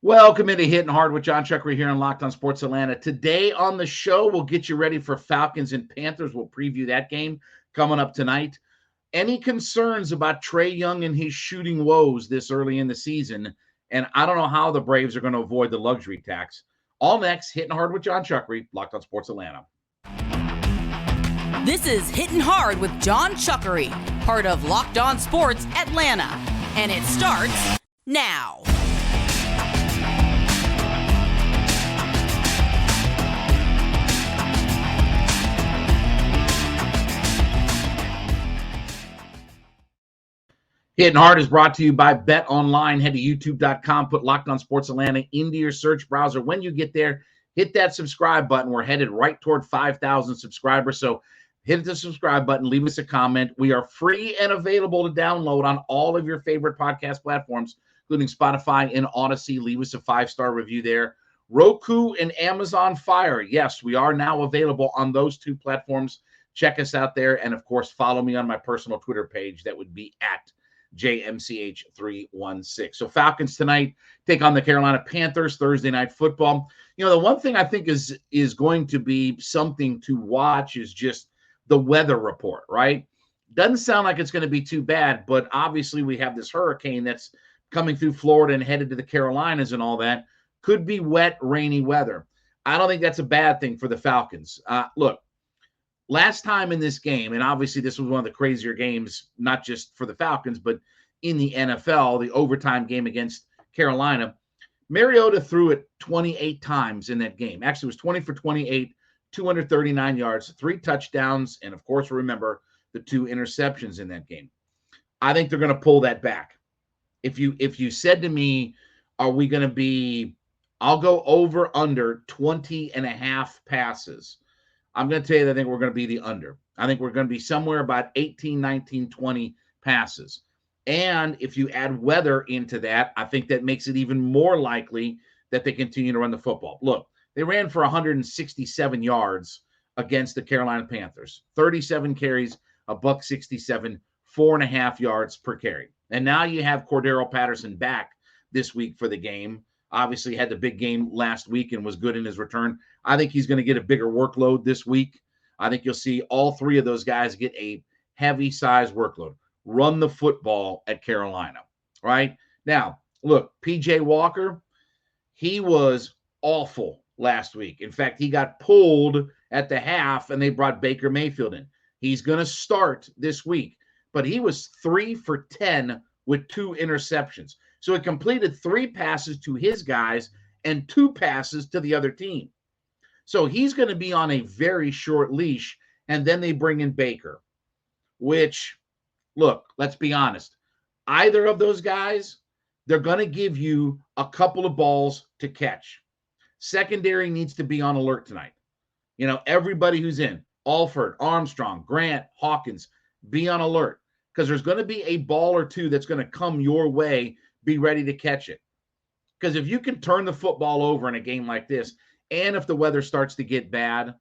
Welcome into Hittin Hard with Jon Chuckery here on Locked on Sports Atlanta. Today on the show, we'll get you ready for Falcons and Panthers. We'll preview that game coming up tonight. Any concerns about Trae Young and his shooting woes this early in the season? And I don't know how the Braves are going to avoid the luxury tax. All next, Hittin Hard with Jon Chuckery, Locked on Sports Atlanta. This is Hittin Hard with Jon Chuckery, part of Locked on Sports Atlanta. And it starts now. Hittin Hard is brought to you by Bet Online. Head to youtube.com, put Locked on Sports Atlanta into your search browser. When you get there, hit that subscribe button. We're headed right toward 5,000 subscribers. So hit the subscribe button, leave us a comment. We are free and available to download on all of your favorite podcast platforms, including Spotify and Odyssey. Leave us a 5-star review there. Roku and Amazon Fire. Yes, we are now available on those two platforms. Check us out there. And, of course, follow me on my personal Twitter page. That would be at JMCH316. So Falcons tonight take on the Carolina Panthers, Thursday Night Football. You know, the one thing I think is going to be something to watch is just the weather report, right? Doesn't sound like it's going to be too bad, but obviously we have this hurricane that's coming through Florida and headed to the Carolinas and all that. Could be wet, rainy weather. I don't think that's a bad thing for the Falcons. Look, last time in this game, and obviously this was one of the crazier games, not just for the Falcons, but in the NFL, the overtime game against Carolina, Mariota threw it 28 times in that game. Actually, it was 20 for 28, 239 yards, 3 touchdowns, and, of course, remember the 2 interceptions in that game. I think they're going to pull that back. If you said to me, are we going to be – I'll go over under 20 and a half passes. I'm going to tell you that I think we're going to be the under. I think we're going to be somewhere about 18, 19, 20 passes. And if you add weather into that, I think that makes it even more likely that they continue to run the football. Look, they ran for 167 yards against the Carolina Panthers. 37 carries, $167, 4.5 yards per carry. And now you have Cordarrelle Patterson back this week for the game. Obviously had the big game last week and was good in his return. I think he's going to get a bigger workload this week. I think you'll see all 3 of those guys get a heavy size workload. Run the football at Carolina, right? Now, look, P.J. Walker, he was awful last week. In fact, he got pulled at the half, and they brought Baker Mayfield in. He's going to start this week, but he was 3 for 10 with 2 interceptions. So he completed 3 passes to his guys and 2 passes to the other team. So he's going to be on a very short leash, and then they bring in Baker, which, look, let's be honest. Either of those guys, they're going to give you a couple of balls to catch. Secondary needs to be on alert tonight. You know, everybody who's in, Alford, Armstrong, Grant, Hawkins, be on alert because there's going to be a ball or 2 that's going to come your way. Be ready to catch it. Because if you can turn the football over in a game like this, and if the weather starts to get bad,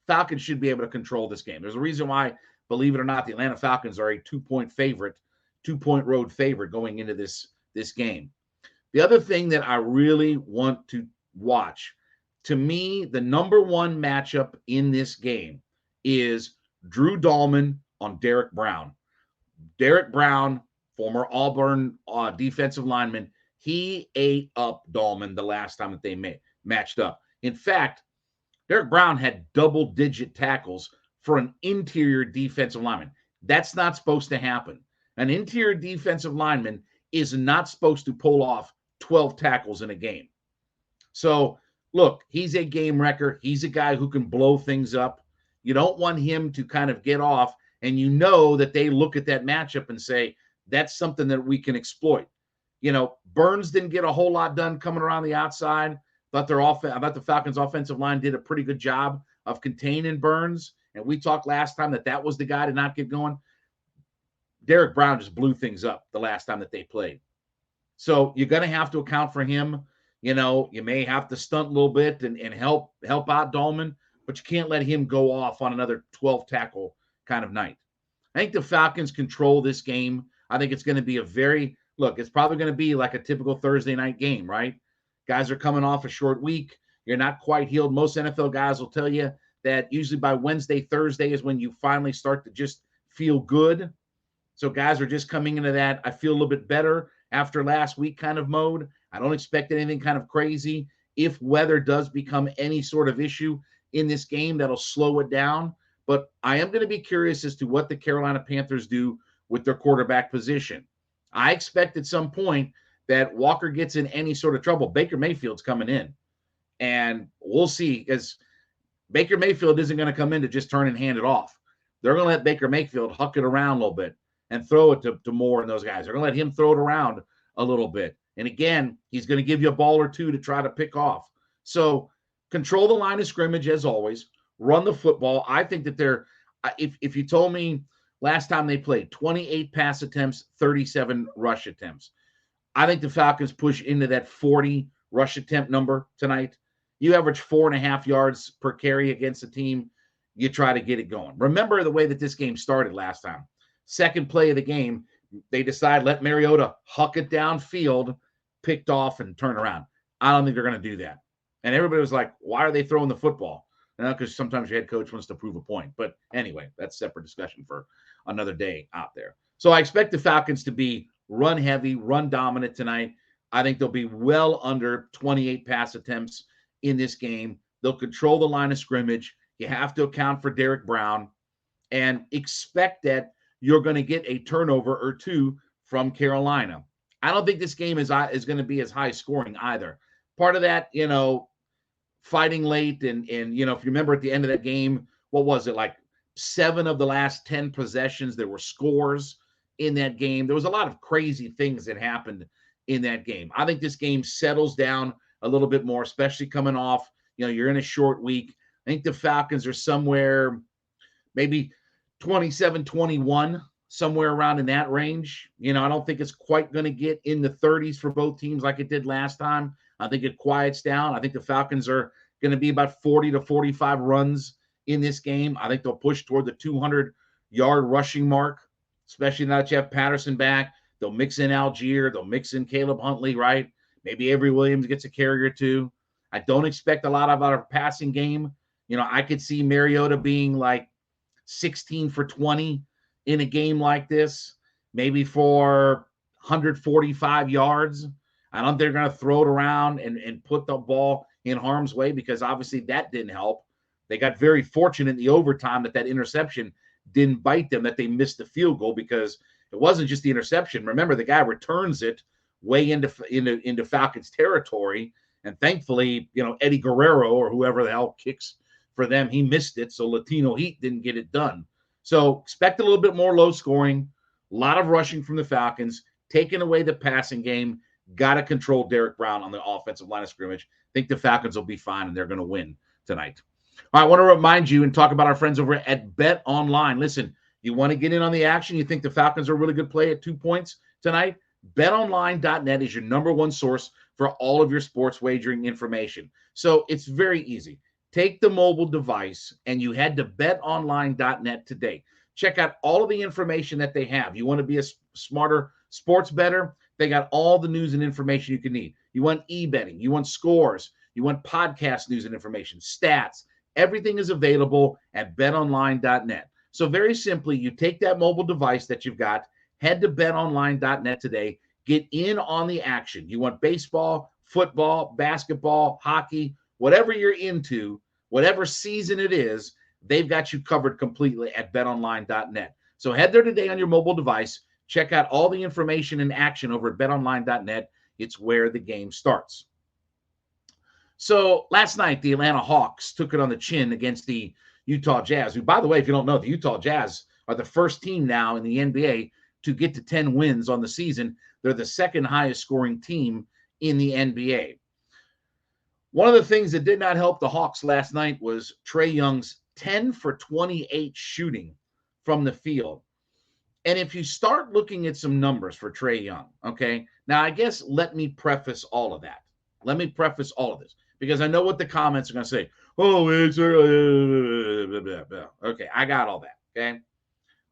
Falcons should be able to control this game. There's a reason why, believe it or not, the Atlanta Falcons are a 2-point favorite, 2-point road favorite going into this game. The other thing that I really want to watch, to me, the number 1 matchup in this game is Drew Dahlman on Derek Brown. Derek Brown, former Auburn defensive lineman, he ate up Dahlman the last time that they matched up. In fact, Derek Brown had double-digit tackles for an interior defensive lineman. That's not supposed to happen. An interior defensive lineman is not supposed to pull off 12 tackles in a game. So, look, he's a game wrecker. He's a guy who can blow things up. You don't want him to kind of get off, and you know that they look at that matchup and say, that's something that we can exploit. You know, Burns didn't get a whole lot done coming around the outside, but I thought the Falcons' offensive line did a pretty good job of containing Burns, and we talked last time that was the guy to not get going. Derek Brown just blew things up the last time that they played. So you're going to have to account for him. You know, you may have to stunt a little bit and help out Dahlman, but you can't let him go off on another 12-tackle kind of night. I think the Falcons control this game. I think it's going to be a very look, it's probably going to be like a typical Thursday night game, right? Guys are coming off a short week. You're not quite healed. Most NFL guys will tell you that usually by Wednesday, Thursday is when you finally start to just feel good. So guys are just coming into that, I feel a little bit better after last week kind of mode. I don't expect anything kind of crazy. If weather does become any sort of issue in this game, that'll slow it down. But I am going to be curious as to what the Carolina Panthers do with their quarterback position. I expect at some point that Walker gets in any sort of trouble. Baker Mayfield's coming in. And we'll see, because Baker Mayfield isn't going to come in to just turn and hand it off. They're going to let Baker Mayfield huck it around a little bit and throw it to Moore and those guys. They're going to let him throw it around a little bit. And again, he's going to give you a ball or two to try to pick off. So control the line of scrimmage as always. Run the football. I think that they're if you told me last time they played 28 pass attempts, 37 rush attempts, I think the Falcons push into that 40 rush attempt number tonight. You average 4.5 yards per carry against a team. You try to get it going. Remember the way that this game started last time. Second play of the game, they decide let Mariota huck it downfield, picked off, and turn around. I don't think they're going to do that. And everybody was like, why are they throwing the football? Because sometimes your head coach wants to prove a point. But anyway, that's a separate discussion for another day out there. So I expect the Falcons to be run heavy, run dominant tonight. I think they'll be well under 28 pass attempts in this game. They'll control the line of scrimmage. You have to account for Derek Brown and expect that you're going to get a turnover or two from Carolina. I don't think this game is going to be as high scoring either. Part of that, fighting late and if you remember at the end of that game, what was it, like 7 of the last 10 possessions, there were scores in that game. There was a lot of crazy things that happened in that game. I think this game settles down a little bit more, especially coming off, you're in a short week. I think the Falcons are somewhere maybe 27-21, somewhere around in that range. I don't think it's quite going to get in the 30s for both teams like it did last time. I think it quiets down. I think the Falcons are going to be about 40 to 45 runs in this game. I think they'll push toward the 200-yard rushing mark, especially now that you have Patterson back. They'll mix in Algier. They'll mix in Caleb Huntley, right? Maybe Avery Williams gets a carry or two. I don't expect a lot of our passing game. I could see Mariota being like 16 for 20 in a game like this, maybe for 145 yards. I don't think they're going to throw it around and put the ball in harm's way, because obviously that didn't help. They got very fortunate in the overtime that interception didn't bite them, that they missed the field goal, because it wasn't just the interception. Remember, the guy returns it way into Falcons territory, and thankfully, Eddie Guerrero or whoever the hell kicks for them, he missed it, so Latino Heat didn't get it done. So expect a little bit more low scoring, a lot of rushing from the Falcons, taking away the passing game. Got to control Derek Brown on the offensive line of scrimmage. I think the Falcons will be fine, and they're going to win tonight. All right, I want to remind you and talk about our friends over at Bet Online. Listen, you want to get in on the action? You think the Falcons are a really good play at 2 points tonight? BetOnline.net is your number one source for all of your sports wagering information. So it's very easy. Take the mobile device and you head to betonline.net today. Check out all of the information that they have. You want to be a smarter sports bettor? They got all the news and information you can need. You want e-betting, you want scores, you want podcast news and information, stats. Everything is available at betonline.net. So very simply, you take that mobile device that you've got, head to betonline.net today, get in on the action. You want baseball, football, basketball, hockey, whatever you're into, whatever season it is, they've got you covered completely at betonline.net. So head there today on your mobile device. Check out all the information and action over at betonline.net. It's where the game starts. So last night, the Atlanta Hawks took it on the chin against the Utah Jazz, who, by the way, if you don't know, the Utah Jazz are the first team now in the NBA to get to 10 wins on the season. They're the second highest scoring team in the NBA. One of the things that did not help the Hawks last night was Trae Young's 10 for 28 shooting from the field. And if you start looking at some numbers for Trae Young, okay, now I guess let me preface all of that. Let me preface all of this, because I know what the comments are going to say. Oh, it's okay, I got all that, okay?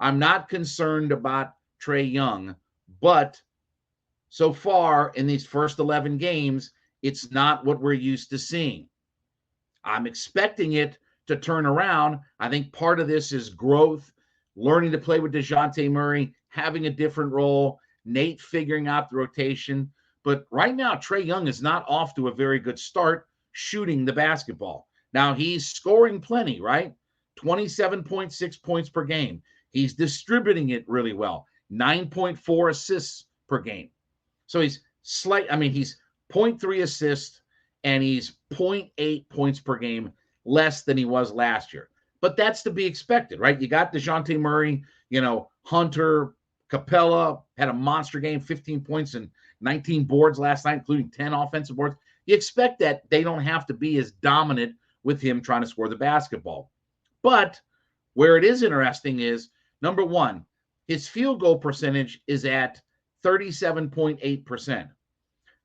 I'm not concerned about Trae Young, but So far in these first 11 games, it's not what we're used to seeing. I'm expecting it to turn around. I think part of this is growth, learning to play with DeJounte Murray, having a different role, Nate figuring out the rotation. But right now, Trae Young is not off to a very good start shooting the basketball. Now, he's scoring plenty, right? 27.6 points per game. He's distributing it really well. 9.4 assists per game. So he's he's 0.3 assists and he's 0.8 points per game less than he was last year. But that's to be expected, right? You got DeJounte Murray, Hunter, Capella had a monster game, 15 points and 19 boards last night, including 10 offensive boards. You expect that they don't have to be as dominant with him trying to score the basketball. But where it is interesting is, number one, his field goal percentage is at 37.8%.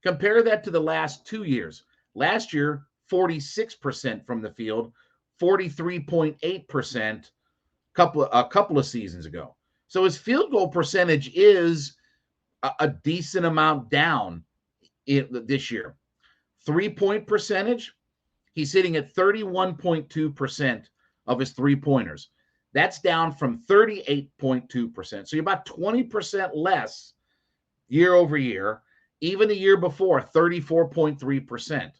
Compare that to the last 2 years. Last year, 46% from the field, 43.8% a couple of seasons ago. So his field goal percentage is a decent amount down this year. 3-point percentage, he's hitting at 31.2% of his three-pointers. That's down from 38.2%. So you're about 20% less year over year. Even the year before, 34.3%.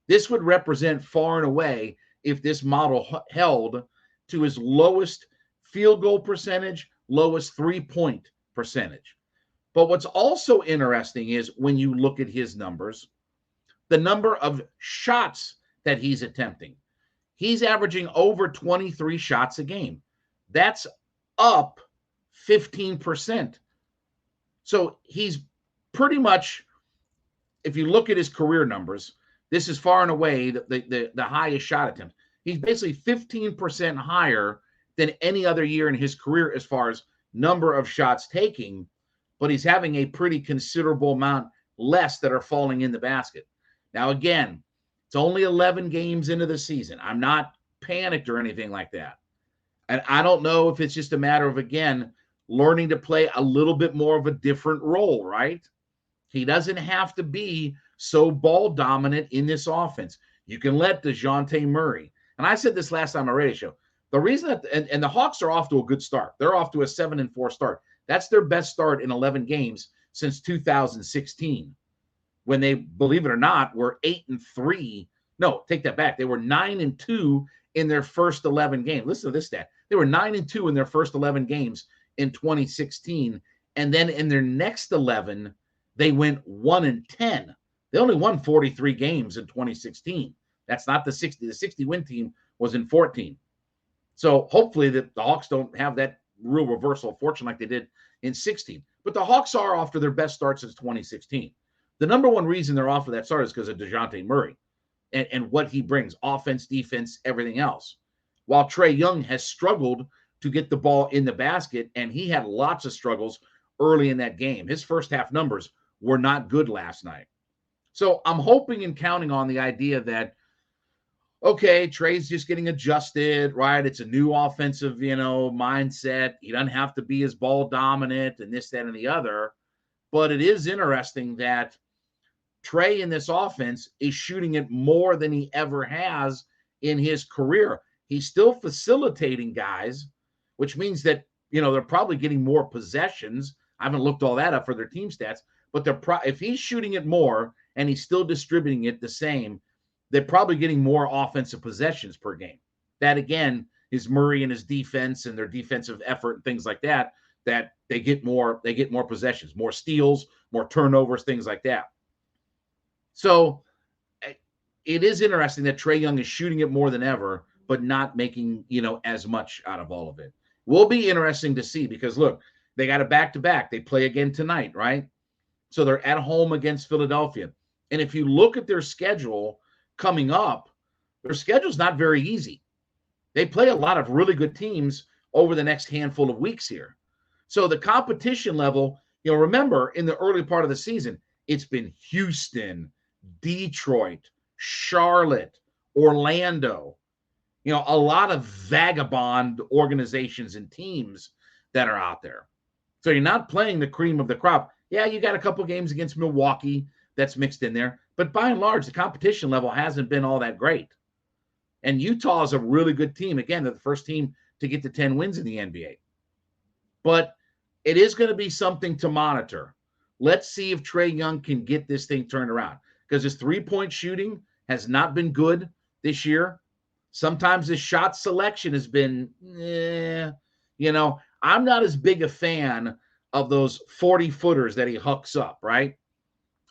This would represent far and away, if this model held, to his lowest field goal percentage, lowest three-point percentage. But what's also interesting is when you look at his numbers, the number of shots that he's attempting. He's averaging over 23 shots a game. That's up 15%. So he's pretty much, if you look at his career numbers, this is far and away the highest shot attempt. He's basically 15% higher than any other year in his career as far as number of shots taking, but he's having a pretty considerable amount less that are falling in the basket. Now, again, it's only 11 games into the season. I'm not panicked or anything like that. And I don't know if it's just a matter of, again, learning to play a little bit more of a different role, right? He doesn't have to be so ball dominant in this offense. You can let DeJounte Murray. And I said this last time on radio show. The reason that, and the Hawks are off to a good start. They're off to a 7-4 start. That's their best start in 11 games since 2016. When they, believe it or not, were 8-3. No, take that back. They were 9-2 in their first 11 games. Listen to this stat. They were 9-2 in their first 11 games in 2016. And then in their next 11, they went 1-10. They only won 43 games in 2016. That's not the 60. The 60-win team was in 14. So hopefully the Hawks don't have that real reversal of fortune like they did in 16. But the Hawks are off to their best start since 2016. The number one reason they're off of that start is because of DeJounte Murray and what he brings, offense, defense, everything else. While Trae Young has struggled to get the ball in the basket, and he had lots of struggles early in that game. His first half numbers were not good last night. So I'm hoping and counting on the idea that, okay, Trae's just getting adjusted, right? It's a new offensive, mindset. He doesn't have to be as ball dominant and this, that, and the other. But it is interesting that Trae in this offense is shooting it more than he ever has in his career. He's still facilitating guys, which means that, they're probably getting more possessions. I haven't looked all that up for their team stats, but if he's shooting it more and he's still distributing it the same, they're probably getting more offensive possessions per game. That, again, is Murray and his defense and their defensive effort and things like that they get more possessions, more steals, more turnovers, things like that. So it is interesting that Trae Young is shooting it more than ever, but not making, as much out of all of it. Will be interesting to see because, look, they got a back-to-back. They play again tonight, right? So they're at home against Philadelphia. And if you look at their schedule coming up, their schedule's not very easy. They play a lot of really good teams over the next handful of weeks here. So the competition level, remember in the early part of the season, it's been Houston, Detroit, Charlotte, Orlando, a lot of vagabond organizations and teams that are out there. So you're not playing the cream of the crop. Yeah, you got a couple games against Milwaukee that's mixed in there. But by and large, the competition level hasn't been all that great. And Utah is a really good team. Again, they're the first team to get to 10 wins in the NBA. But it is going to be something to monitor. Let's see if Trae Young can get this thing turned around, because his three-point shooting has not been good this year. Sometimes his shot selection has been, I'm not as big a fan of those 40-footers that he hooks up, right?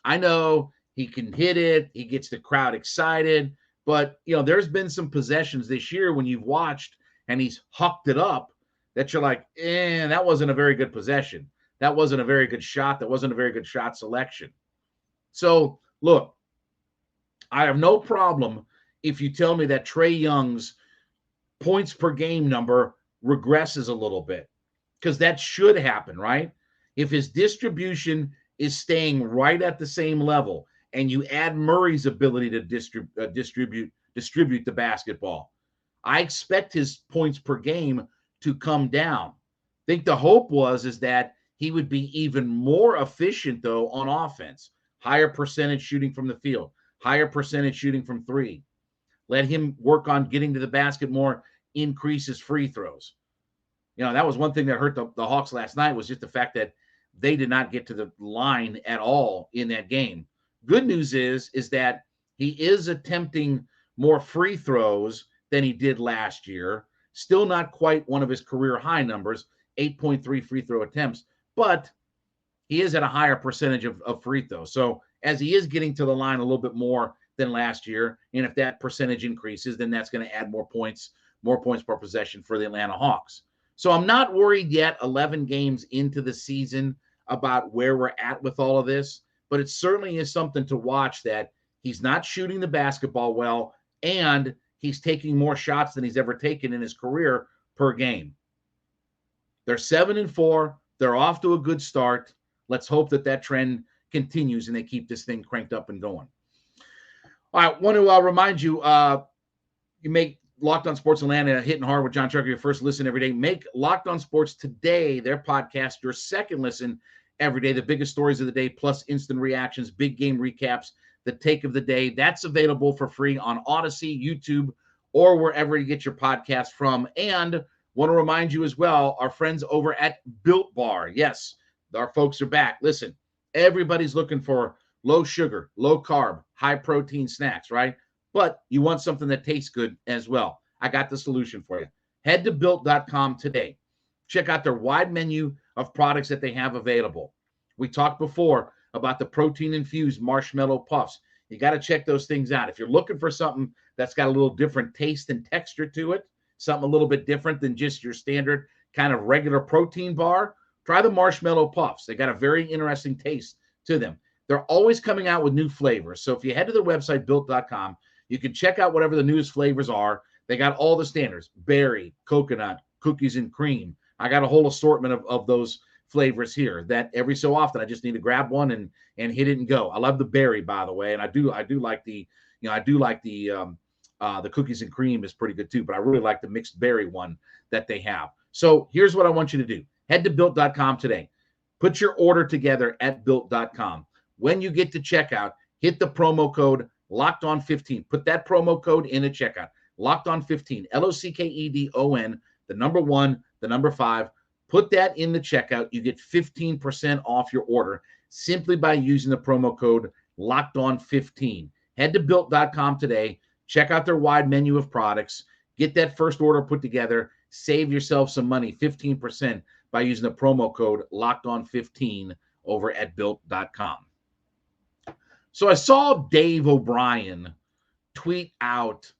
I know he can hit it. He gets the crowd excited. But, there's been some possessions this year when you've watched and he's hucked it up that you're like, that wasn't a very good possession. That wasn't a very good shot. That wasn't a very good shot selection. So, look, I have no problem if you tell me that Trae Young's points per game number regresses a little bit, because that should happen, right? If his distribution is staying right at the same level and you add Murray's ability to distribute the basketball, I expect his points per game to come down. I think the hope is that he would be even more efficient, though, on offense. Higher percentage shooting from the field, higher percentage shooting from three. Let him work on getting to the basket more, increase his free throws. That was one thing that hurt the Hawks last night, was just the fact that they did not get to the line at all in that game. Good news is that he is attempting more free throws than he did last year. Still not quite one of his career high numbers, 8.3 free throw attempts, but he is at a higher percentage of free throws. So as he is getting to the line a little bit more than last year, and if that percentage increases, then that's going to add more points per possession for the Atlanta Hawks. So I'm not worried yet, 11 games into the season, about where we're at with all of this, but it certainly is something to watch, that he's not shooting the basketball well, and he's taking more shots than he's ever taken in his career per game. They're 7-4. They're off to a good start. Let's hope that trend continues and they keep this thing cranked up and going. All right, I want to remind you, you make Locked On Sports Atlanta hitting hard with Jon Chuckery your first listen every day. Make Locked On Sports Today, their podcast, your second listen every day. The biggest stories of the day, plus instant reactions, big game recaps, the take of the day. That's available for free on Odyssey, YouTube, or wherever you get your podcast from. And want to remind you as well, our friends over at Built Bar. Yes, our folks are back. Listen, everybody's looking for low sugar, low carb, high protein snacks, right? But you want something that tastes good as well. I got the solution for you. Head to Built.com today. Check out their wide menu of products that they have available. We talked before about the protein-infused marshmallow puffs. You got to check those things out. If you're looking for something that's got a little different taste and texture to it, something a little bit different than just your standard kind of regular protein bar, try the marshmallow puffs. They got a very interesting taste to them. They're always coming out with new flavors. So if you head to their website, Built.com, you can check out whatever the newest flavors are. They got all the standards: berry, coconut, cookies and cream. I got a whole assortment of those flavors here that every so often I just need to grab one and hit it and go. I love the berry, by the way, and I do like the cookies and cream is pretty good too, but I really like the mixed berry one that they have. So here's what I want you to do. Head to Built.com today. Put your order together at Built.com. When you get to checkout, hit the promo code LOCKEDON15. Put that promo code in at checkout. LOCKEDON15. LOCKEDON, the number 1, the number 5. Put that in the checkout. You get 15% off your order simply by using the promo code LOCKEDON15. Head to Built.com today. Check out their wide menu of products. Get that first order put together. Save yourself some money, 15%, by using the promo code LOCKEDON15 over at Built.com. So I saw Dave O'Brien tweet out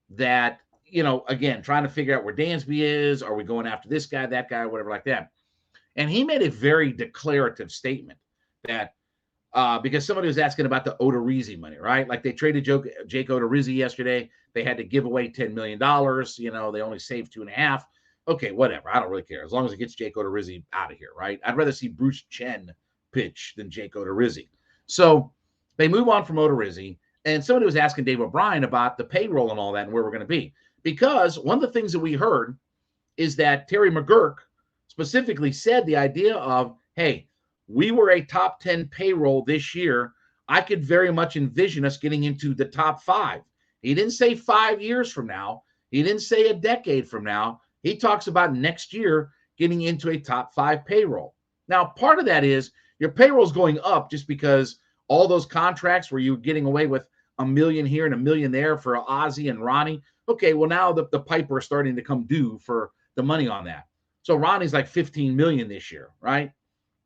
that, again, trying to figure out where Dansby is. Are we going after this guy, that guy, whatever like that? And he made a very declarative statement that because somebody was asking about the Odorizzi money, right? Like they traded Jake Odorizzi yesterday. They had to give away $10 million. They only saved 2.5. Okay, whatever. I don't really care. As long as it gets Jake Odorizzi out of here, right? I'd rather see Bruce Chen pitch than Jake Odorizzi. So they move on from Odorizzi, and somebody was asking Dave O'Brien about the payroll and all that and where we're going to be. Because one of the things that we heard is that Terry McGurk specifically said the idea of, hey, we were a top 10 payroll this year, I could very much envision us getting into the top 5. He didn't say 5 years from now. He didn't say a decade from now. He talks about next year getting into a top 5 payroll. Now, part of that is your payroll's going up just because all those contracts where you're getting away with $1 million here and $1 million there for Ozzie and Ronnie. Okay, well, now the Piper is starting to come due for the money on that. So Ronnie's like $15 million this year, right?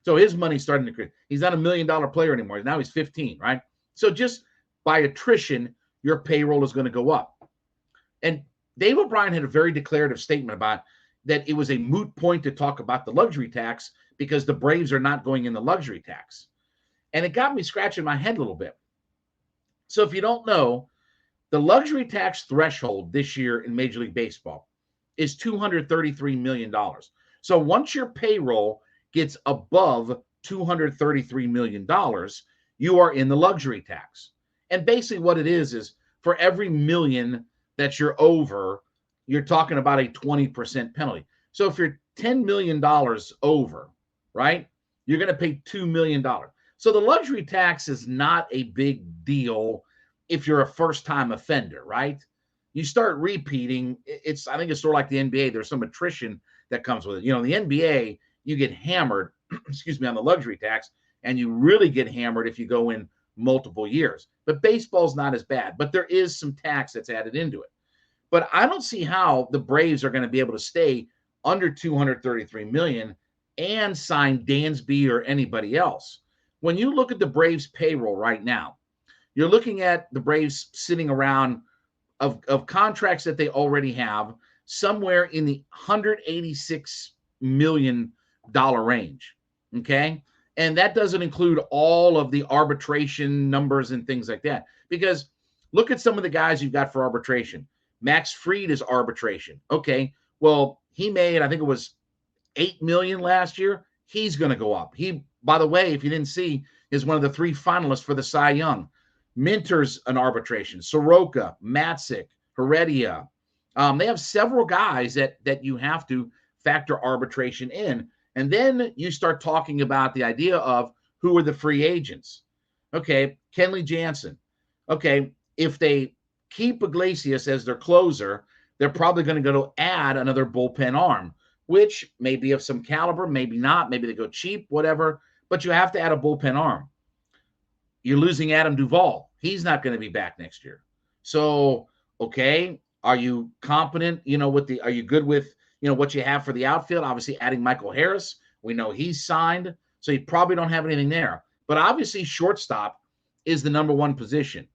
So his money's starting to create. He's not $1 million player anymore. Now he's 15, right? So just by attrition, your payroll is going to go up. And Dave O'Brien had a very declarative statement about that it was a moot point to talk about the luxury tax because the Braves are not going in the luxury tax. And it got me scratching my head a little bit. So if you don't know, the luxury tax threshold this year in Major League Baseball is $233 million. So once your payroll gets above $233 million, you are in the luxury tax. And basically what it is for every million that you're over, you're talking about a 20% penalty. So if you're $10 million over, right, you're going to pay $2 million. So the luxury tax is not a big deal if you're a first-time offender, right? You start repeating, I think it's sort of like the NBA. There's some attrition that comes with it. You know, the NBA, you get hammered, on the luxury tax, and you really get hammered if you go in multiple years. But baseball's not as bad, but there is some tax that's added into it. But I don't see how the Braves are going to be able to stay under $233 million and sign Dansby or anybody else. When you look at the Braves payroll right now, you're looking at the Braves sitting around of contracts that they already have somewhere in the $186 million range. Okay. And that doesn't include all of the arbitration numbers and things like that. Because look at some of the guys you've got for arbitration. Max Fried is arbitration. Okay. Well, he made, I think it was $8 million last year. He's going to go up. He, by the way, if you didn't see, is one of the 3 finalists for the Cy Young. Minter's an arbitration. Soroka, Matzik, Heredia. They have several guys that you have to factor arbitration in. And then you start talking about the idea of who are the free agents. Okay, Kenley Jansen. Okay, if they keep Iglesias as their closer, they're probably going to go to add another bullpen arm, which may be of some caliber, maybe not. Maybe they go cheap, whatever. But you have to add a bullpen arm. You're losing Adam Duvall. He's not going to be back next year. So, okay, are you competent, are you good with, what you have for the outfield? Obviously, adding Michael Harris. We know he's signed, so you probably don't have anything there. But obviously, shortstop is the number 1 position.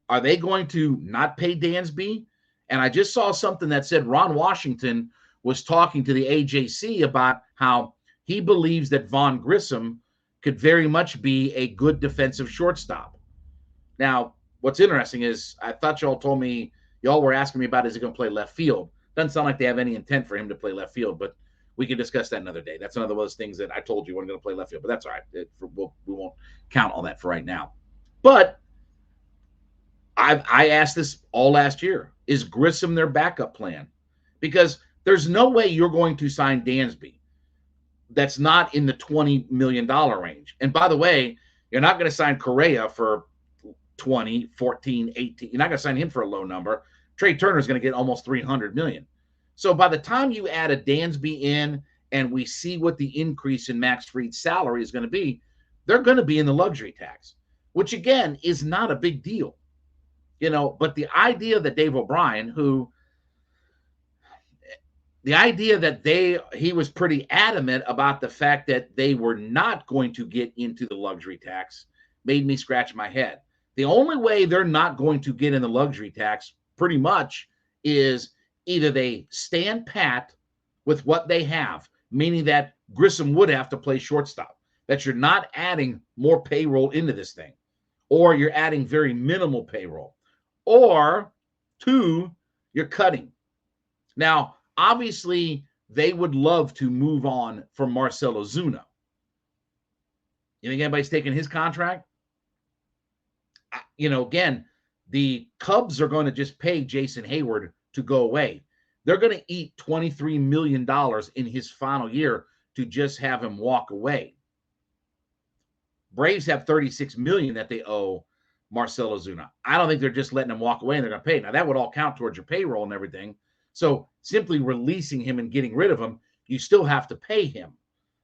Are they going to not pay Dansby? And I just saw something that said Ron Washington was talking to the AJC about how he believes that Vaughn Grissom could very much be a good defensive shortstop. Now, what's interesting is I thought y'all told me, y'all were asking me about is he going to play left field. Doesn't sound like they have any intent for him to play left field, but we can discuss that another day. That's another one of those things that I told you wasn't going to play left field, but that's all right. We won't count all that for right now. But I asked this all last year. Is Grissom their backup plan? Because there's no way you're going to sign Dansby that's not in the $20 million range. And by the way, you're not going to sign Correa for 20, 14, 18. You're not going to sign him for a low number. Trey Turner is going to get almost $300 million. So by the time you add a Dansby in and we see what the increase in Max Fried's salary is going to be, they're going to be in the luxury tax, which again is not a big deal. But the idea that Dave O'Brien, he was pretty adamant about the fact that they were not going to get into the luxury tax made me scratch my head. The only way they're not going to get in the luxury tax pretty much is either they stand pat with what they have, meaning that Grissom would have to play shortstop, that you're not adding more payroll into this thing, or you're adding very minimal payroll, or 2, you're cutting. Now, obviously, they would love to move on from Marcell Ozuna. You think anybody's taking his contract? Again, the Cubs are going to just pay Jason Hayward to go away. They're going to eat $23 million in his final year to just have him walk away. Braves have $36 million that they owe Marcell Ozuna. I don't think they're just letting him walk away and they're going to pay. Now, that would all count towards your payroll and everything. So simply releasing him and getting rid of him, you still have to pay him.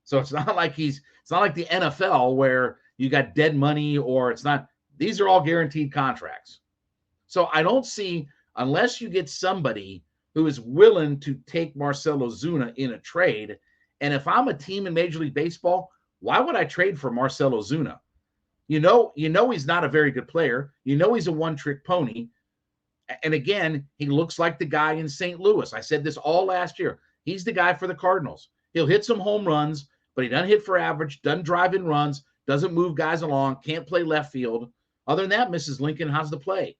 So it's not like the NFL where you got dead money, or it's not. These are all guaranteed contracts. So I don't see, unless you get somebody who is willing to take Marcell Ozuna in a trade. And if I'm a team in Major League Baseball, why would I trade for Marcell Ozuna? You know he's not a very good player. You know he's a one-trick pony. And again, he looks like the guy in St. Louis. I said this all last year. He's the guy for the Cardinals. He'll hit some home runs, but he doesn't hit for average, doesn't drive in runs, doesn't move guys along, can't play left field. Other than that, Mrs. Lincoln has to play.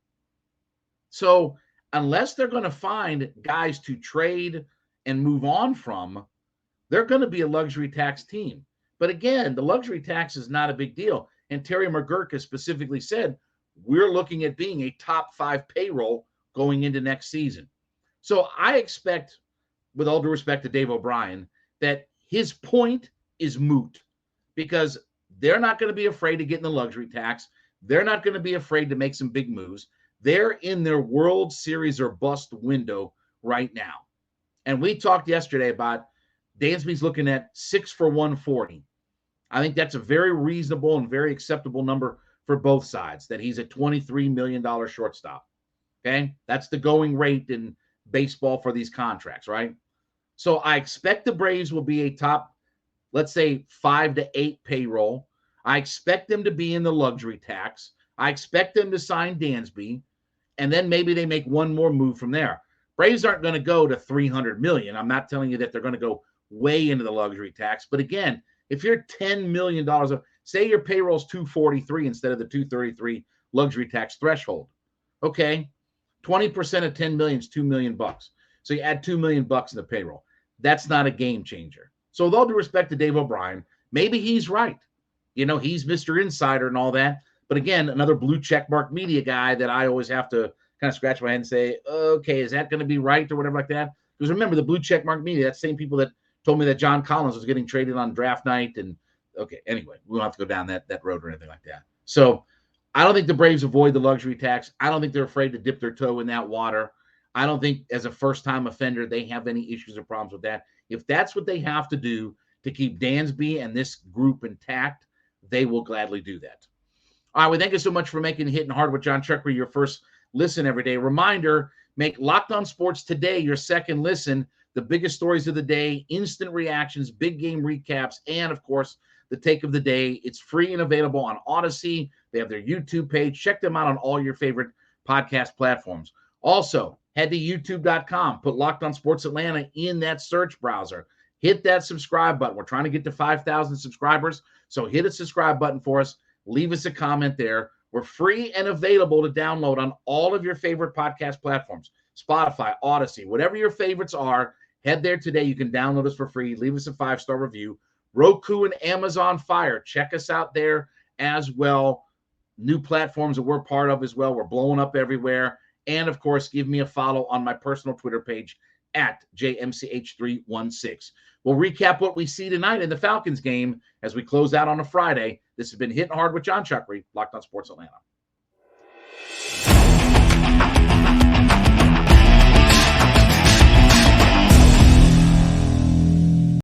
So unless they're going to find guys to trade and move on from, they're going to be a luxury tax team. But again, the luxury tax is not a big deal. And Terry McGurk has specifically said, we're looking at being a top 5 payroll going into next season. So I expect, with all due respect to Dave O'Brien, that his point is moot, because they're not going to be afraid to get in the luxury tax. They're not going to be afraid to make some big moves. They're in their World Series or bust window right now. And we talked yesterday about Dansby's looking at 6 for 140. I think that's a very reasonable and very acceptable number for both sides, that he's a $23 million shortstop. Okay? That's the going rate in baseball for these contracts, right? So I expect the Braves will be a top, let's say, 5 to 8 payroll. I expect them to be in the luxury tax. I expect them to sign Dansby, and then maybe they make one more move from there. Braves aren't going to go to $300 million. I'm not telling you that they're going to go way into the luxury tax. But again, if you're $10 million, say your payroll's $243 instead of the $233 luxury tax threshold. Okay, 20% of $10 million is $2 million. So you add $2 million in the payroll. That's not a game changer. So with all due respect to Dave O'Brien, maybe he's right. You know, he's Mr. Insider and all that. But again, another blue checkmark media guy that I always have to kind of scratch my head and say, okay, is that going to be right or whatever like that? Because remember, the blue checkmark media, that's the same people that told me that John Collins was getting traded on draft night. And okay, anyway, we don't have to go down that road or anything like that. So I don't think the Braves avoid the luxury tax. I don't think they're afraid to dip their toe in that water. I don't think as a first-time offender they have any issues or problems with that. If that's what they have to do to keep Dansby and this group intact, they will gladly do that. All right, well, thank you so much for making Hittin' Hard with Jon Chuckery your first listen every day. Reminder, make Locked On Sports Today your second listen. The biggest stories of the day, instant reactions, big game recaps, and, of course, the take of the day. It's free and available on Odyssey. They have their YouTube page. Check them out on all your favorite podcast platforms. Also, head to youtube.com. Put Locked On Sports Atlanta in that search browser. Hit that subscribe button. We're trying to get to 5,000 subscribers, so hit a subscribe button for us. Leave us a comment there. We're free and available to download on all of your favorite podcast platforms, Spotify, Odyssey, whatever your favorites are. Head there today. You can download us for free. Leave us a 5-star review. Roku and Amazon Fire. Check us out there as well. New platforms that we're part of as well. We're blowing up everywhere. And, of course, give me a follow on my personal Twitter page at JMCH316. We'll recap what we see tonight in the Falcons game as we close out on a Friday. This has been Hittin' Hard with Jon Chuckery, Locked On Sports Atlanta.